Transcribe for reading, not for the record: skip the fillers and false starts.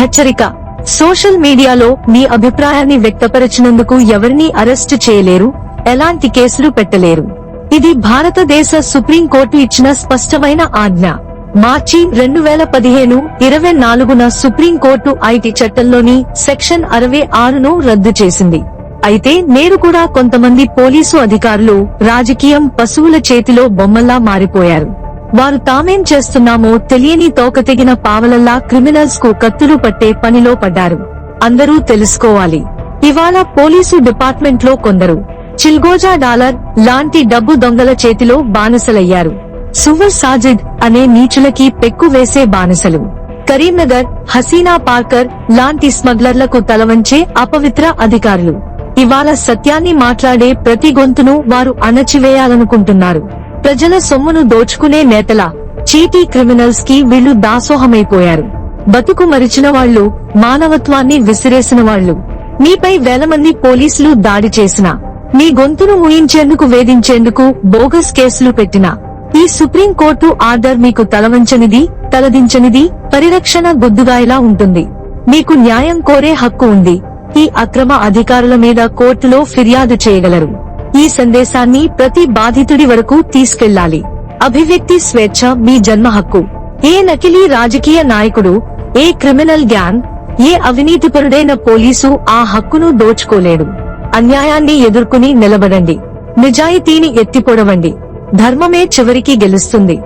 హెచ్చరిక: సోషల్ మీడియాలో మీ అభిప్రాయాన్ని వ్యక్తపరిచినందుకు ఎవరినీ అరెస్టు చేయలేరు, ఎలాంటి కేసులు పెట్టలేరు. ఇది భారతదేశ సుప్రీంకోర్టు ఇచ్చిన స్పష్టమైన ఆజ్ఞ. మార్చి 2015 24న సుప్రీంకోర్టు ఐటీ చట్టంలోని సెక్షన్ 66ను రద్దు చేసింది. అయితే నేడు కూడా కొంతమంది పోలీసు అధికారులు రాజకీయం పశువుల చేతిలో బొమ్మల్లా మారిపోయారు. వారు తామేం చేస్తున్నామో తెలియని తోకతెగిన పావలల్లా క్రిమినల్స్ కు కత్తులు పట్టే పనిలో పడ్డారు. అందరూ తెలుసుకోవాలి. ఇవాళ పోలీసు డిపార్ట్మెంట్ లో కొందరు చిల్గోజా డాలర్ లాంటి డబ్బు దొంగల చేతిలో బానిసలయ్యారు. సువర్ సాజిద్ అనే నీచులకి పెక్కు వేసే బానిసలు. కరీంనగర్ హసీనా పార్కర్ లాంటి స్మగ్లర్లకు తలవంచే అపవిత్ర అధికారులు. ఇవాళ సత్యాన్ని మాట్లాడే ప్రతి గొంతును వారు అణచివేయాలనుకుంటున్నారు. ప్రజల సొమ్మును దోచుకునే నేతల చీటీ క్రిమినల్స్ కి వీళ్లు దాసోహమైపోయారు. బతుకు మరిచిన వాళ్లు, మానవత్వాన్ని విసిరేసిన వాళ్లు. మీపై వేల మంది పోలీసులు దాడి చేసినా, మీ గొంతును ముయించేందుకు వేధించేందుకు బోగస్ కేసులు పెట్టినా, ఈ సుప్రీంకోర్టు ఆర్డర్ మీకు తలవంచనిది, తలదించనిది, పరిరక్షణ గుద్దుగాయలా ఉంటుంది. మీకు న్యాయం కోరే హక్కు ఉంది. ఈ అక్రమ అధికారుల మీద కోర్టులో ఫిర్యాదు చేయగలరు. ఈ సందేశాన్ని ప్రతి బాధితుడి వరకు తీసుకెళ్లాలి. అభివ్యక్తి స్వేచ్ఛ మీ జన్మ హక్కు. ఏ నకిలీ రాజకీయ నాయకుడు, ఏ క్రిమినల్ గ్యాంగ్, ఏ అవినీతిపరుడైన పోలీసు ఆ హక్కును దోచుకోలేడు. అన్యాయాన్ని ఎదుర్కొని నిలబడండి. నిజాయితీని ఎత్తిపొడవండి. ధర్మమే చివరికి గెలుస్తుంది.